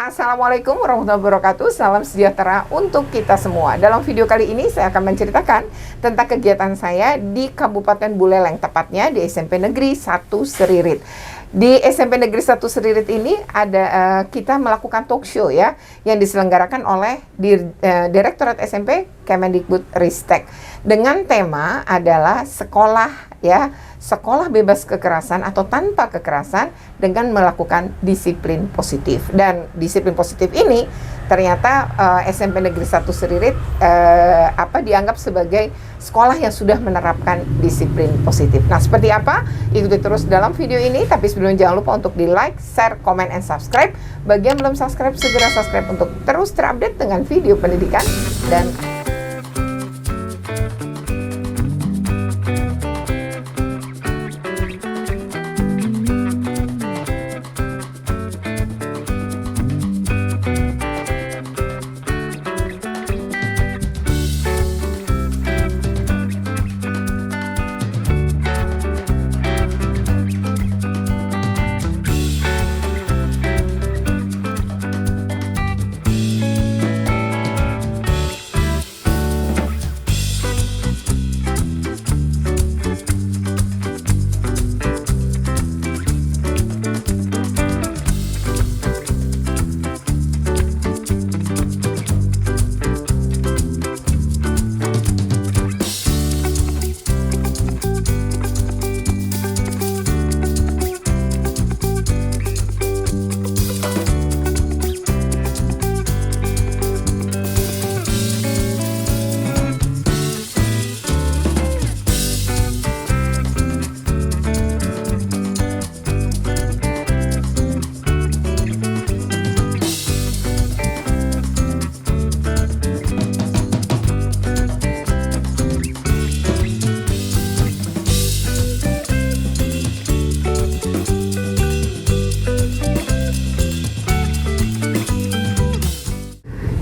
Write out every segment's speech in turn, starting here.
Assalamualaikum warahmatullahi wabarakatuh. Salam sejahtera untuk kita semua. Dalam video kali ini saya akan menceritakan tentang kegiatan saya di Kabupaten Buleleng, tepatnya di SMP Negeri 1 Seririt. Di SMP Negeri 1 Seririt ini ada kita melakukan talk show ya, yang diselenggarakan oleh Direktorat SMP Kemendikbudristek dengan tema adalah sekolah ya, sekolah bebas kekerasan atau tanpa kekerasan dengan melakukan disiplin positif. Dan disiplin positif ini ternyata SMP Negeri 1 Seririt dianggap sebagai sekolah yang sudah menerapkan disiplin positif. Nah, seperti apa? Ikuti terus dalam video ini, tapi sebelumnya jangan lupa untuk di like, share, comment, and subscribe. Bagi yang belum subscribe, segera subscribe untuk terus terupdate dengan video pendidikan dan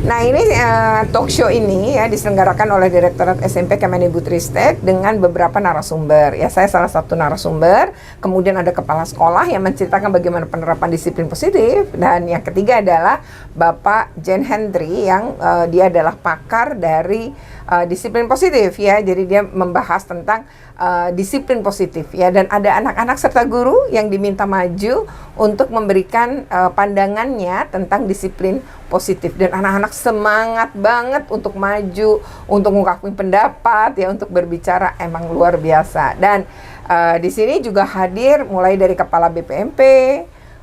Nah, ini talk show ini ya diselenggarakan oleh Direktorat SMP Kemendikbudristek dengan beberapa narasumber. Ya, saya salah satu narasumber. Kemudian ada kepala sekolah yang menceritakan bagaimana penerapan disiplin positif. Dan yang ketiga adalah Bapak Jen Hendry yang dia adalah pakar dari disiplin positif ya. Jadi dia membahas tentang disiplin positif ya, dan ada anak-anak serta guru yang diminta maju untuk memberikan pandangannya tentang disiplin positif, dan anak-anak semangat banget untuk maju, untuk mengungkapkan pendapat ya, untuk berbicara, emang luar biasa. Dan di sini juga hadir mulai dari Kepala BPMP,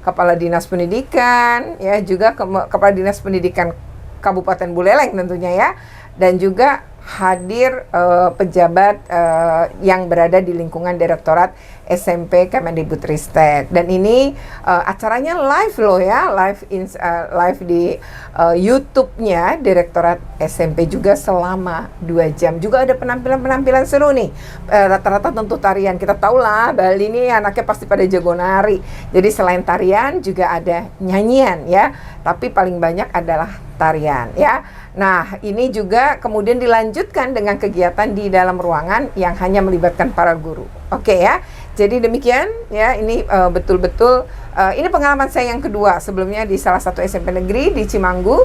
Kepala Dinas Pendidikan ya, juga Kepala Dinas Pendidikan Kabupaten Buleleng tentunya ya, dan juga hadir pejabat yang berada di lingkungan Direktorat SMP Kemendikbudristek. Dan ini acaranya live loh ya, live di YouTube-nya Direktorat SMP juga selama 2 jam. Juga ada penampilan-penampilan seru nih. Rata-rata tentu tarian. Kita tahu lah Bali ini anaknya pasti pada jago nari. Jadi selain tarian juga ada nyanyian ya, tapi paling banyak adalah tarian ya. Nah, ini juga kemudian dilanjutkan dengan kegiatan di dalam ruangan yang hanya melibatkan para guru. Oke ya. Jadi demikian ya, ini betul-betul ini pengalaman saya yang kedua. Sebelumnya di salah satu SMP negeri di Cimanggu,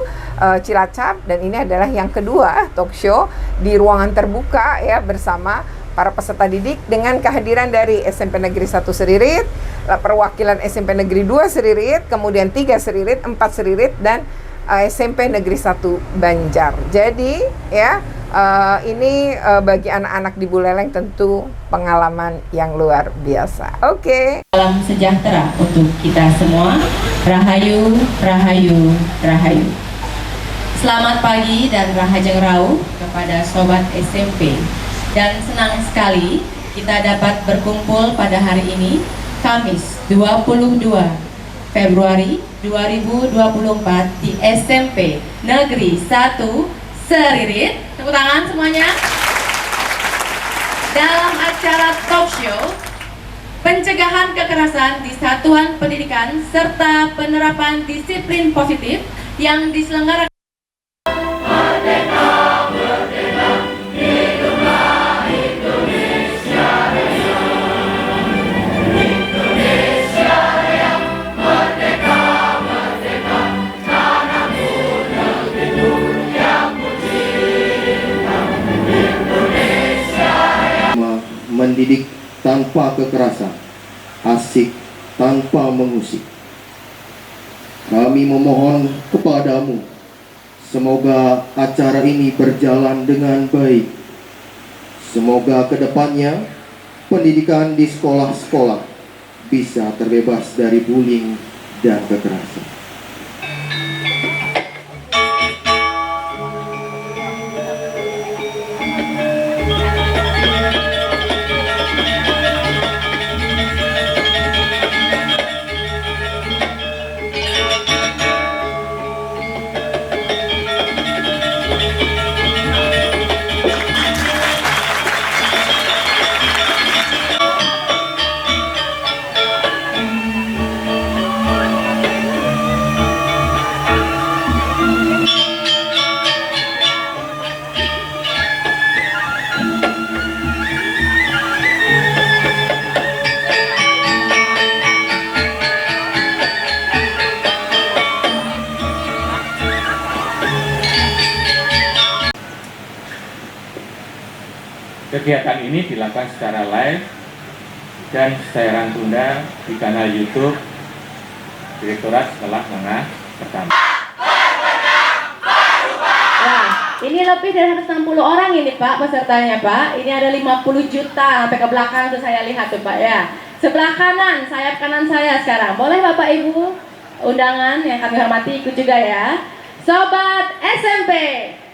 Cilacap, dan ini adalah yang kedua talk show di ruangan terbuka ya bersama para peserta didik dengan kehadiran dari SMP Negeri 1 Seririt, perwakilan SMP Negeri 2 Seririt, kemudian 3 Seririt, 4 Seririt, dan SMP Negeri 1 Banjar. Jadi ya, ini bagi anak-anak di Buleleng tentu pengalaman yang luar biasa. Oke. Salam sejahtera untuk kita semua. Rahayu, rahayu, rahayu. Selamat pagi dan rahajeng rau kepada sobat SMP. Dan senang sekali kita dapat berkumpul pada hari ini, Kamis 22 Februari 2024 di SMP Negeri 1 Seririt. Tepuk tangan semuanya. Dalam acara talk show pencegahan kekerasan di satuan pendidikan serta penerapan disiplin positif yang diselenggarakan mendidik tanpa kekerasan, asik tanpa mengusik. Kami memohon kepadamu, semoga acara ini berjalan dengan baik. Semoga kedepannya pendidikan di sekolah-sekolah bisa terbebas dari bullying dan kekerasan. Kegiatan ini dilakukan secara live dan siaran tunda di kanal YouTube Direktorat Sekolah Menengah Pertama. Wah, ini lebih dari 160 orang ini Pak pesertanya Pak. Ini ada 50 juta sampai ke belakang tuh saya lihat tuh Pak ya. Sebelah kanan, sayap kanan saya sekarang. Boleh Bapak Ibu undangan yang kami hormati ikut juga ya. Sobat SMP,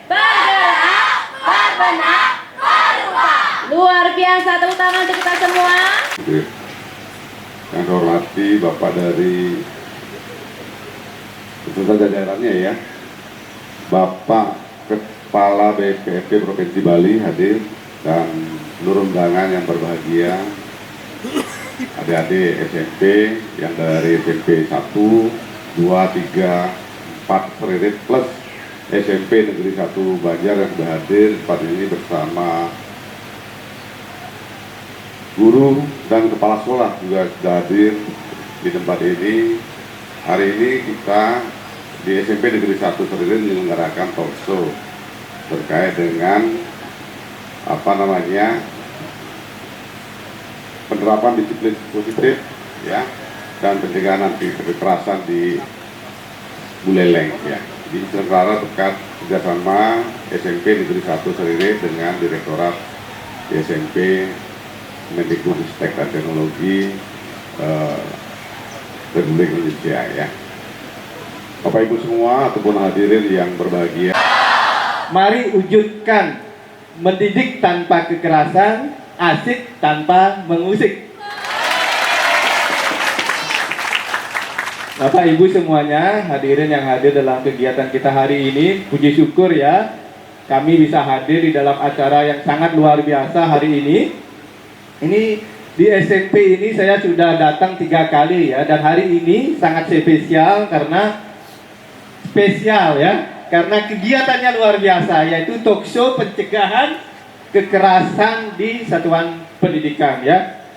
bergerak, berbenah, berubah. Luar biasa, tepuk tangan untuk kita semua. Yang hormati Bapak dari beserta jajarannya ya, Bapak Kepala BPFP Provinsi Bali hadir, dan seluruh undangan yang berbahagia, adik-adik SMP yang dari SMP 1, 2, 3, 4 Peririt plus SMP Negeri 1 Banjar yang sudah hadir pada ini bersama guru dan kepala sekolah juga sudah hadir di tempat ini. Hari ini kita di SMP Negeri 1 Seririn menyelenggarakan talk show terkait dengan penerapan disiplin positif ya, dan pencegahan anti kekerasan di Buleleng ya. Di sementara terkait kerjasama SMP Negeri 1 Seririn dengan Direktorat SMP Mendikbudristek dan Teknologi Republik Indonesia ya. Bapak Ibu semua ataupun hadirin yang berbahagia, mari wujudkan mendidik tanpa kekerasan, asik tanpa mengusik. Bapak Ibu semuanya, hadirin yang hadir dalam kegiatan kita hari ini, puji syukur ya, kami bisa hadir di dalam acara yang sangat luar biasa hari ini. Ini di SMP ini saya sudah datang 3 kali ya, dan hari ini sangat spesial karena kegiatannya luar biasa, yaitu talk show pencegahan kekerasan di satuan pendidikan ya.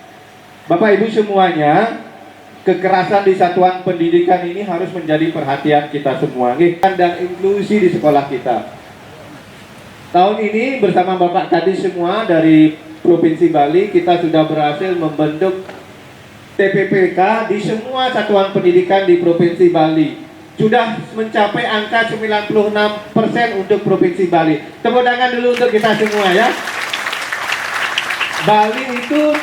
Bapak Ibu semuanya, kekerasan di satuan pendidikan ini harus menjadi perhatian kita semua dan inklusi di sekolah kita. Tahun ini bersama Bapak tadi semua dari Provinsi Bali, kita sudah berhasil membentuk TPPK di semua satuan pendidikan di Provinsi Bali. Sudah mencapai angka 96% untuk Provinsi Bali. Tepuk tangan dulu untuk kita semua ya. Bali itu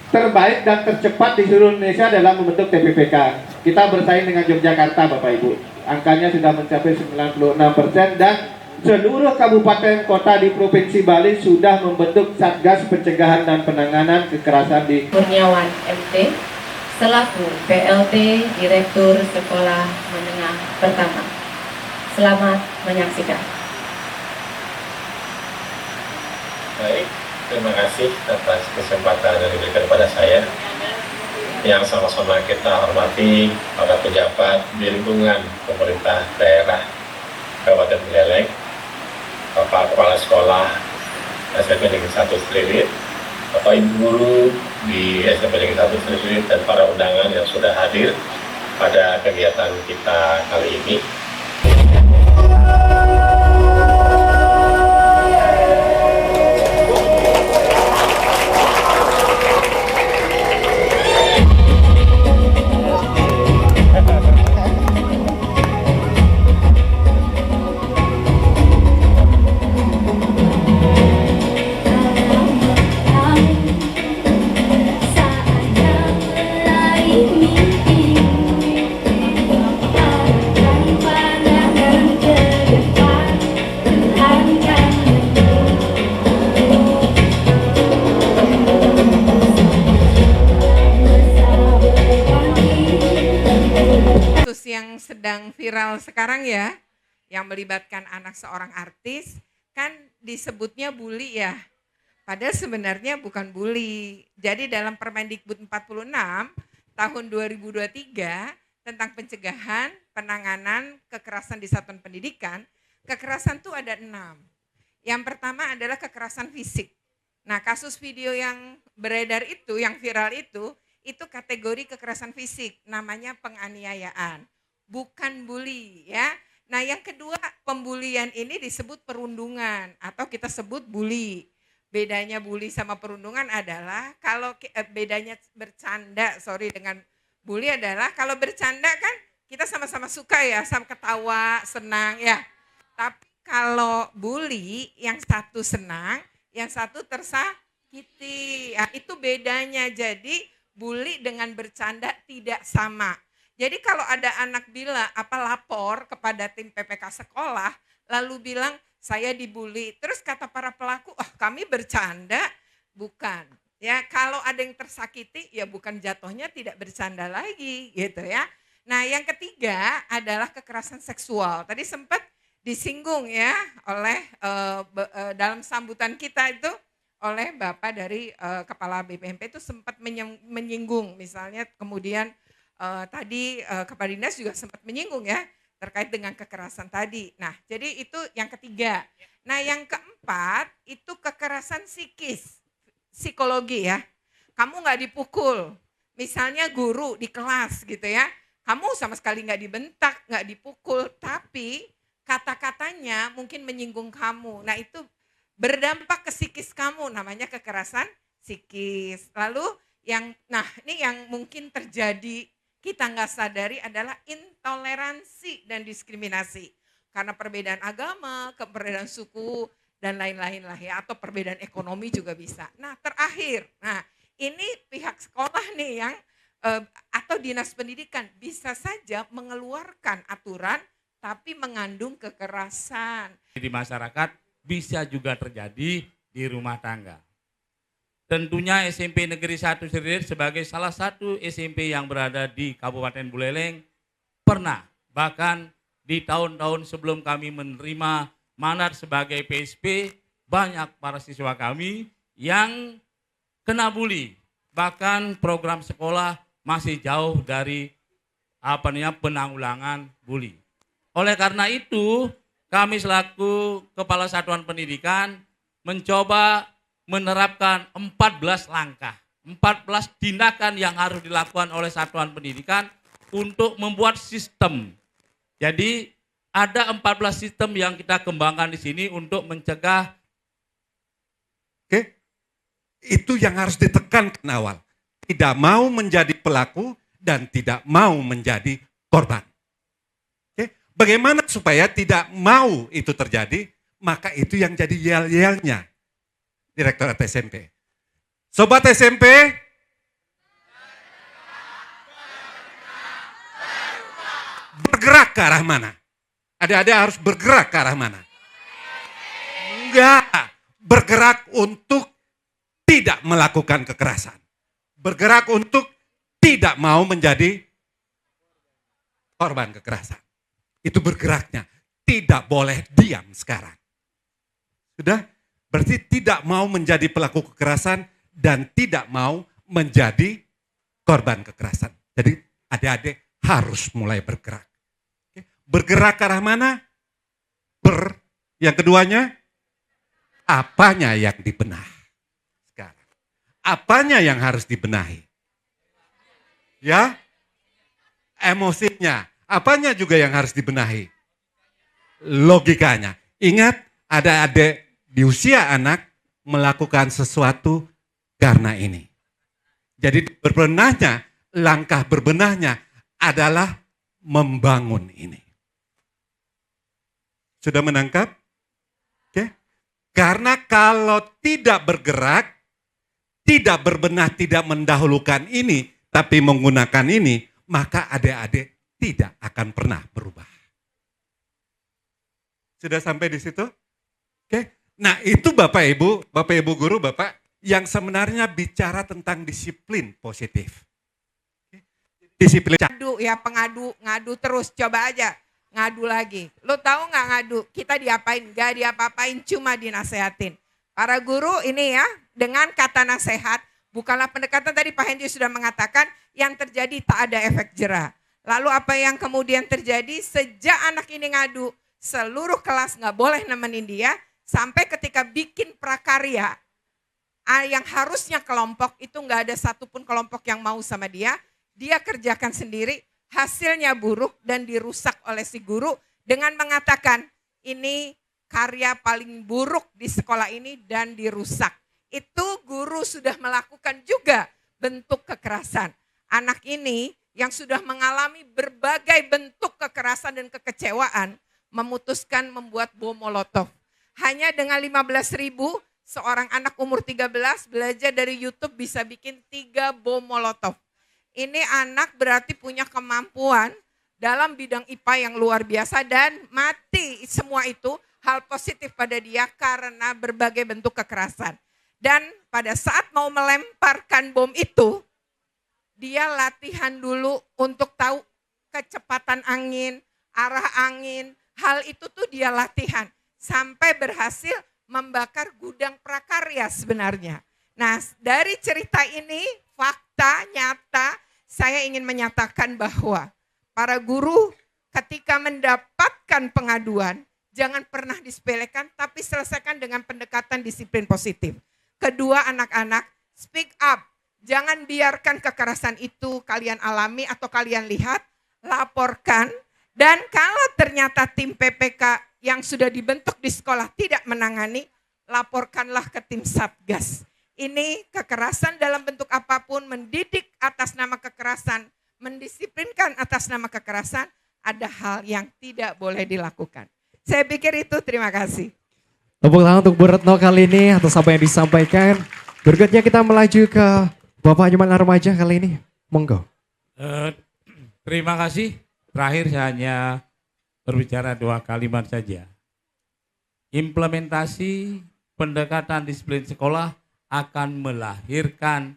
terbaik dan tercepat di seluruh Indonesia dalam membentuk TPPK. Kita bersaing dengan Yogyakarta Bapak Ibu. Angkanya sudah mencapai 96% dan seluruh kabupaten kota di Provinsi Bali sudah membentuk Satgas Pencegahan dan Penanganan Kekerasan di Kurniawan MT selaku PLT Direktur Sekolah Menengah Pertama. Selamat menyaksikan. Baik, terima kasih atas kesempatan yang diberikan kepada saya. Yang sama-sama kita hormati para pejabat di lingkungan pemerintah daerah Kabupaten Buleleng, Bapak Kepala Sekolah SMP Negeri 1 Seririt, Bapak Ibu Guru di SMP Negeri 1 Seririt, dan para undangan yang sudah hadir pada kegiatan kita kali ini. sekarang ya, yang melibatkan anak seorang artis, kan disebutnya bully ya. Padahal sebenarnya bukan bully. Jadi dalam Permendikbud 46 tahun 2023 tentang pencegahan, penanganan kekerasan di satuan pendidikan, kekerasan itu ada 6. Yang pertama adalah kekerasan fisik. Nah, kasus video yang beredar itu, yang viral itu kategori kekerasan fisik, namanya penganiayaan, bukan bully ya. Nah, yang kedua, pembulian ini disebut perundungan atau kita sebut bully. Bedanya bully sama perundungan adalah kalau bedanya bercanda, dengan bully adalah kalau bercanda kan kita sama-sama suka ya, sama ketawa, senang ya. Tapi kalau bully yang satu senang, yang satu tersakiti. Ya, itu bedanya. Jadi bully dengan bercanda tidak sama. Jadi kalau ada anak lapor kepada tim PPK sekolah, lalu bilang saya dibully, terus kata para pelaku, kami bercanda, bukan. Ya, kalau ada yang tersakiti, ya bukan jatuhnya tidak bercanda lagi, gitu ya. Nah, yang ketiga adalah kekerasan seksual. Tadi sempat disinggung ya oleh dalam sambutan kita itu oleh Bapak dari Kepala BPMP itu sempat menyinggung, misalnya kemudian tadi Kepala Dinas juga sempat menyinggung ya terkait dengan kekerasan tadi. Nah, jadi itu yang ketiga. Nah, yang keempat itu kekerasan psikologi ya. Kamu nggak dipukul, misalnya guru di kelas gitu ya. Kamu sama sekali nggak dibentak, nggak dipukul, tapi kata-katanya mungkin menyinggung kamu. Nah, itu berdampak ke psikis kamu, namanya kekerasan psikis. Lalu ini yang mungkin terjadi kita nggak sadari adalah intoleransi dan diskriminasi. Karena perbedaan agama, perbedaan suku, dan lain-lain lah ya. Atau perbedaan ekonomi juga bisa. Nah, terakhir, ini pihak sekolah nih yang atau dinas pendidikan bisa saja mengeluarkan aturan tapi mengandung kekerasan. Di masyarakat bisa juga terjadi di rumah tangga. Tentunya SMP Negeri 1 Seririt sebagai salah satu SMP yang berada di Kabupaten Buleleng pernah, bahkan di tahun-tahun sebelum kami menerima mandat sebagai PSP, banyak para siswa kami yang kena bully. Bahkan program sekolah masih jauh dari penanggulangan bully. Oleh karena itu, kami selaku Kepala Satuan Pendidikan mencoba menerapkan 14 langkah, 14 tindakan yang harus dilakukan oleh Satuan Pendidikan untuk membuat sistem. Jadi ada 14 sistem yang kita kembangkan di sini untuk mencegah. Oke, itu yang harus ditekankan awal. Tidak mau menjadi pelaku dan tidak mau menjadi korban. Oke, bagaimana supaya tidak mau itu terjadi? Maka itu yang jadi yel-yelnya Direktorat SMP. Sobat SMP, bergerak ke arah mana? Adik-adik harus bergerak ke arah mana? Enggak, bergerak untuk tidak melakukan kekerasan. Bergerak untuk tidak mau menjadi korban kekerasan. Itu bergeraknya, tidak boleh diam sekarang. Sudah? Berarti tidak mau menjadi pelaku kekerasan dan tidak mau menjadi korban kekerasan. Jadi adik-adik harus mulai bergerak. Bergerak ke arah mana? Yang keduanya, apanya yang dibenah? Sekarang, apanya yang harus dibenahi? Ya, emosinya. Apanya juga yang harus dibenahi? Logikanya. Ingat, ada adik di usia anak melakukan sesuatu karena ini. Jadi langkah berbenahnya adalah membangun ini. Sudah menangkap? Oke. Karena kalau tidak bergerak, tidak berbenah, tidak mendahulukan ini, tapi menggunakan ini, maka adik-adik tidak akan pernah berubah. Sudah sampai di situ? Oke. Nah, itu Bapak Ibu guru, Bapak yang sebenarnya bicara tentang disiplin positif. Disiplin. Ngadu terus, coba aja. ngadu lagi. Lo tahu nggak ngadu? Kita diapain? Gak diapa-apain, cuma dinasehatin. Para guru ini ya, dengan kata nasihat, bukanlah pendekatan tadi Pak Henry sudah mengatakan, yang terjadi tak ada efek jera. Lalu apa yang kemudian terjadi sejak anak ini ngadu, seluruh kelas nggak boleh nemenin dia, sampai ketika bikin prakarya, yang harusnya kelompok itu nggak ada satupun kelompok yang mau sama dia kerjakan sendiri, hasilnya buruk dan dirusak oleh si guru dengan mengatakan ini karya paling buruk di sekolah ini dan dirusak. Itu guru sudah melakukan juga bentuk kekerasan. Anak ini yang sudah mengalami berbagai bentuk kekerasan dan kekecewaan memutuskan membuat bom molotov. Hanya dengan 15.000 seorang anak umur 13 belajar dari YouTube bisa bikin 3 bom molotov. Ini anak berarti punya kemampuan dalam bidang IPA yang luar biasa dan mati semua itu hal positif pada dia karena berbagai bentuk kekerasan. Dan pada saat mau melemparkan bom itu, dia latihan dulu untuk tahu kecepatan angin, arah angin, hal itu tuh dia latihan sampai berhasil membakar gudang prakarya sebenarnya. Nah, dari cerita ini fakta nyata saya ingin menyatakan bahwa para guru ketika mendapatkan pengaduan jangan pernah disepelekan tapi selesaikan dengan pendekatan disiplin positif. Kedua, anak-anak speak up. Jangan biarkan kekerasan itu kalian alami atau kalian lihat, laporkan. Dan kalau ternyata tim PPK yang sudah dibentuk di sekolah tidak menangani, laporkanlah ke tim Satgas. Ini kekerasan dalam bentuk apapun, mendidik atas nama kekerasan, mendisiplinkan atas nama kekerasan, ada hal yang tidak boleh dilakukan. Saya pikir itu, terima kasih. Tepuk tangan untuk Bu Retno kali ini atas apa yang disampaikan. Berikutnya kita melaju ke Bapak Jumalan Remaja kali ini. Monggo. Terima kasih. Terakhir saya hanya berbicara 2 kalimat saja. Implementasi pendekatan disiplin sekolah akan melahirkan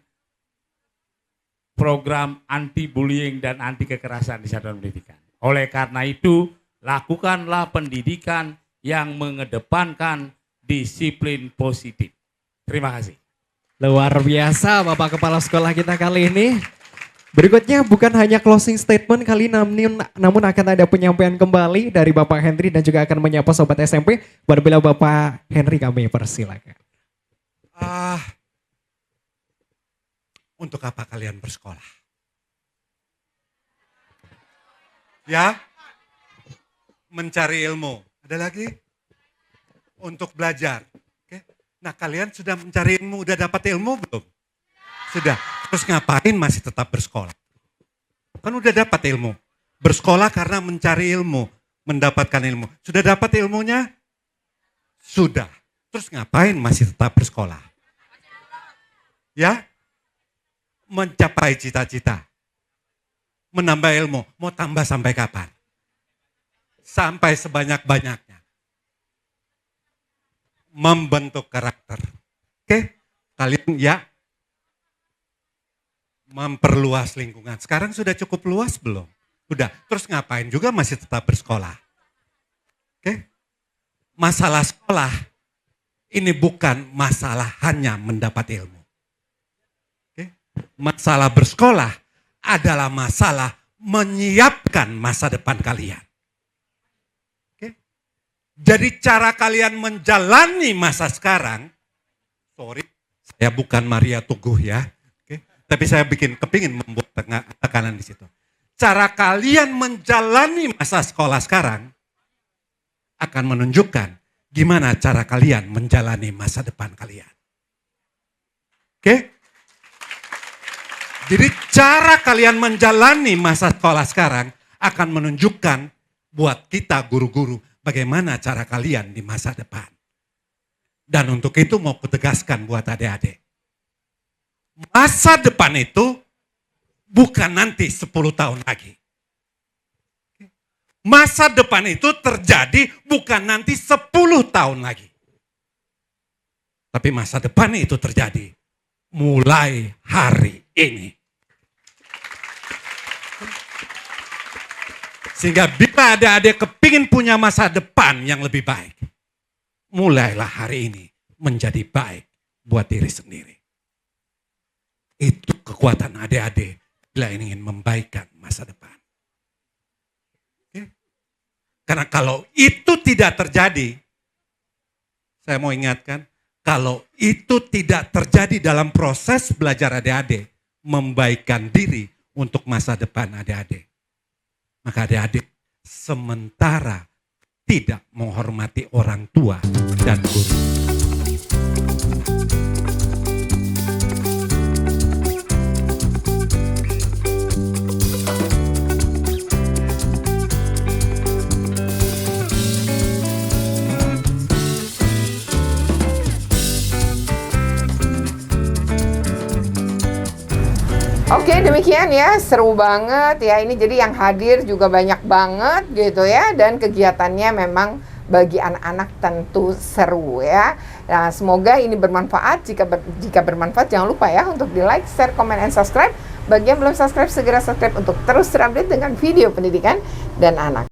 program anti-bullying dan anti-kekerasan di satuan pendidikan. Oleh karena itu, lakukanlah pendidikan yang mengedepankan disiplin positif. Terima kasih. Luar biasa Bapak Kepala Sekolah kita kali ini. Berikutnya bukan hanya closing statement kali namun akan ada penyampaian kembali dari Bapak Henry dan juga akan menyapa Sobat SMP. Berbila Bapak Henry kami persilakan. Untuk apa kalian bersekolah? Ya? Mencari ilmu. Ada lagi? Untuk belajar. Oke. Nah, kalian sudah mencari ilmu, udah dapat ilmu belum? Sudah. Terus ngapain masih tetap bersekolah? Kan udah dapat ilmu. Bersekolah karena mencari ilmu, mendapatkan ilmu. Sudah dapat ilmunya? Sudah. Terus ngapain masih tetap bersekolah? Ya? Mencapai cita-cita. Menambah ilmu. Mau tambah sampai kapan? Sampai sebanyak-banyaknya. Membentuk karakter. Oke? Kalian ya? Memperluas lingkungan. Sekarang sudah cukup luas belum? Udah. Terus ngapain juga masih tetap bersekolah? Oke? Masalah sekolah ini bukan masalah hanya mendapat ilmu. Oke? Masalah bersekolah adalah masalah menyiapkan masa depan kalian. Oke? Jadi cara kalian menjalani masa sekarang, sorry, saya bukan Maria Tuguh ya. Tapi saya kepingin membuat tekanan di situ. Cara kalian menjalani masa sekolah sekarang akan menunjukkan gimana cara kalian menjalani masa depan kalian. Oke? Jadi cara kalian menjalani masa sekolah sekarang akan menunjukkan buat kita guru-guru bagaimana cara kalian di masa depan. Dan untuk itu mau kutegaskan buat adik-adik. Masa depan itu bukan nanti 10 tahun lagi. Masa depan itu terjadi bukan nanti 10 tahun lagi. Tapi masa depan itu terjadi mulai hari ini. Sehingga bila adik-adik kepingin punya masa depan yang lebih baik, mulailah hari ini menjadi baik buat diri sendiri. Itu kekuatan adik-adik bila ingin membaikkan masa depan. Oke? Karena kalau itu tidak terjadi, saya mau ingatkan, kalau itu tidak terjadi dalam proses belajar adik-adik, membaikkan diri untuk masa depan adik-adik, maka adik-adik sementara tidak menghormati orang tua dan guru. Oke, demikian ya, seru banget ya. Ini jadi yang hadir juga banyak banget gitu ya, dan kegiatannya memang bagi anak-anak tentu seru ya. Nah, semoga ini bermanfaat. Jika bermanfaat, jangan lupa ya untuk di like, share, comment, and subscribe. Bagi yang belum subscribe, segera subscribe untuk terus terupdate dengan video pendidikan dan anak.